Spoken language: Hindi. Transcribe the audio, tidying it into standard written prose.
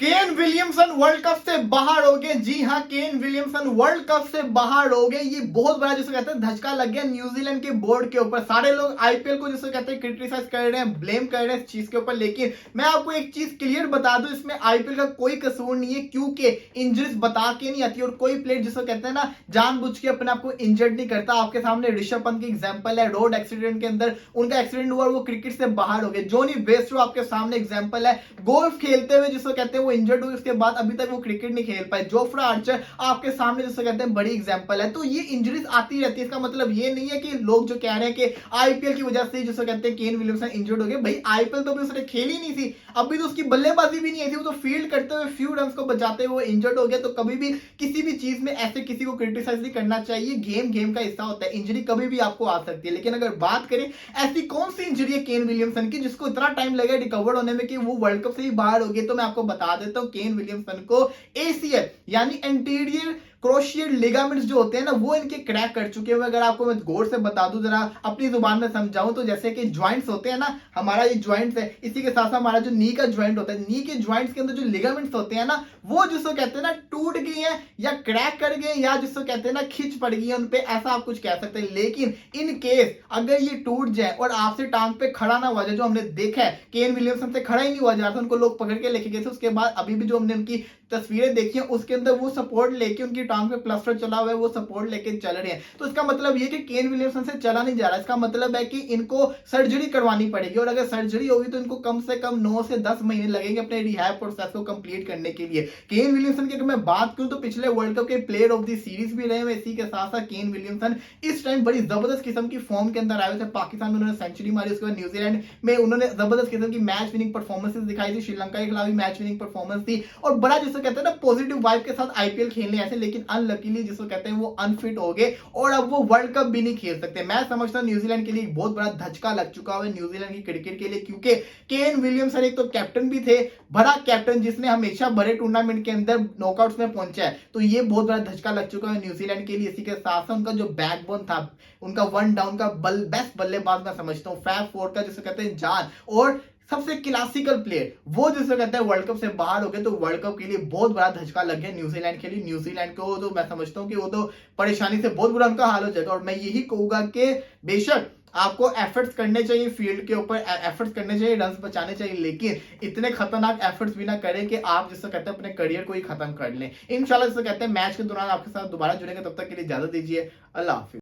केन विलियमसन वर्ल्ड कप से बाहर हो गए। जी हाँ, केन विलियमसन वर्ल्ड कप से बाहर हो गए। ये बहुत बड़ा जिसे कहते हैं धचका लग गया न्यूजीलैंड के बोर्ड के ऊपर। सारे लोग आईपीएल को जिसे कहते हैं क्रिटिसाइज कर रहे हैं, ब्लेम कर रहे हैं इस चीज के ऊपर। लेकिन मैं आपको एक चीज क्लियर बता दूं, इसमें आईपीएल का कोई कसूर नहीं है, क्योंकि इंजरीज बता के नहीं आती और कोई प्लेयर जिसे कहते हैं ना जानबूझ के अपने आप को इंजर्ड नहीं करता। आपके सामने ऋषभ पंत की एग्जांपल है, रोड एक्सीडेंट के अंदर उनका एक्सीडेंट हुआ, वो क्रिकेट से बाहर हो गए। जोनी बेस्टो आपके सामने एग्जांपल है, गोल्फ खेलते हुए जिसे कहते हैं वो इंजर्ड हुए, उसके बाद अभी तक वो क्रिकेट नहीं खेल पाए। जोफ्रा आर्चर आपके सामने जिसे कहते हैं बड़ी एग्जांपल है। तो ये इंजरीज आती रहती है, इसका मतलब ये नहीं है कि लोग जो कह रहे हैं कि आईपीएल की वजह से जिसे कहते हैं केन विलियमसन इंजर्ड हो गए। भाई आईपीएल तो अभी उसने खेली नहीं थी, अभी तो उसकी बल्लेबाजी भी नहीं आई थी, वो तो फील्ड करते हुए फ्यू रन को बचाते हुए इंजर्ड हो गया। तो कभी भी किसी भी चीज में ऐसे किसी को क्रिटिसाइज नहीं करना चाहिए। गेम का हिस्सा होता है, इंजरी कभी भी आपको आ सकती है। लेकिन अगर बात करें ऐसी कौन सी इंजरी है केन विलियमसन की जिसको इतना टाइम लगा रिकवर होने में कि वो वर्ल्ड कप से ही बाहर हो गए, तो मैं आपको बता देता हूं केन विलियमसन को एसीएल यानी एंटीरियर क्रोशिएट लिगामेंट्स जो होते हैं ना, वो इनके क्रैक कर चुके हैं। अगर आपको मैं गौर से बता दूं, जरा अपनी जुबान में समझाऊं तो जैसे कि ज्वाइंट्स होते हैं ना, हमारा ये ज्वाइंट्स है, इसी के साथ साथ हमारा जो नी का ज्वाइंट होता है, नी के ज्वाइंट्स के अंदर जो लिगामेंट्स होते हैं ना, वो जिसको कहते हैं ना टूट गई है या क्रैक कर गए या जिसको कहते हैं ना खिंच पड़ गई है उनपे, ऐसा आप कुछ कह सकते हैं। लेकिन इन केस अगर ये टूट जाए और आपसे टांग पे खड़ा ना हुआ जाए, जो हमने देखा है केन विलियमसन से खड़ा ही नहीं हुआ जा रहा था, उनको लोग पकड़ के लेके गए थे। उसके बाद अभी भी जो हमने उनकी तस्वीरें देखी हैं उसके अंदर वो सपोर्ट लेके उनकी टांग पे प्लास्टर चला हुआ है, वो सपोर्ट लेके चल रहे हैं। तो इसका मतलब ये कि केन विलियमसन से चला नहीं जा रहा, इसका मतलब है कि इनको सर्जरी करवानी पड़ेगी। और अगर सर्जरी होगी तो इनको कम से कम 9 से 10 महीने लगेंगे अपने रिहैब प्रोसेस को कंप्लीट करने के लिए। केन विलियमसन की अगर मैं बात करूं तो पिछले वर्ल्ड कप के प्लेयर ऑफ द सीरीज भी रहे हैं। इसी के साथ साथ केन विलियमसन इस टाइम बड़ी जबरदस्त किस्म की फॉर्म के अंदर आए थे। पाकिस्तान में उन्होंने सेंचुरी मारी, उसके बाद न्यूजीलैंड में उन्होंने जबरदस्त किस्म की मैच विनिंग परफॉर्मेंसेस दिखाई थी, श्रीलंका के खिलाफ भी मैच विनिंग परफॉर्मेंस थी और बड़ा जिसे कहते हैं ना पॉजिटिव वाइब के साथ आईपीएल खेलने ऐसे। लेकिन अनलकीली जिसको कहते हैं वो अनफिट हो गए और अब वो वर्ल्ड कप भी नहीं खेल सकते। मैं समझता हूं न्यूजीलैंड के लिए बहुत बड़ा धचका लग चुका है न्यूजीलैंड की क्रिकेट के लिए, क्योंकि केन विलियमसन एक तो कैप्टन भी थे, बड़ा कैप्टन जिसने हमेशा बड़े टूर्नामेंट के अंदर नॉकआउट्स में पहुंचा है। तो ये बहुत बड़ा धचका लग चुका है न्यूजीलैंड के लिए। इसी के साथ साथ उनका जो बैकबोन था, उनका वन डाउन का बेस्ट बल्लेबाज मैं समझता हूं, फैब फोर का जिसे कहते हैं जान और सबसे क्लासिकल प्लेयर, वो जिसे कहते हैं वर्ल्ड कप से बाहर हो गए। तो वर्ल्ड कप के लिए बहुत बड़ा धचका लग गया न्यूजीलैंड के लिए। न्यूजीलैंड को तो मैं समझता हूं कि वो तो परेशानी से बहुत बुरा उनका हाल हो जाएगा। और मैं यही कहूंगा कि बेशक आपको एफर्ट्स करने चाहिए, फील्ड के ऊपर एफर्ट्स करने चाहिए, रन्स बचाने चाहिए, लेकिन इतने खतरनाक एफर्ट्स भी ना करें कि आप जिससे कहते हैं अपने करियर को ही खत्म कर लें। इंशाल्लाह जिसे कहते हैं मैच के दौरान आपके साथ दोबारा जुड़ेंगे, तब तक के लिए इजाजत दीजिए। अल्लाह हाफिज।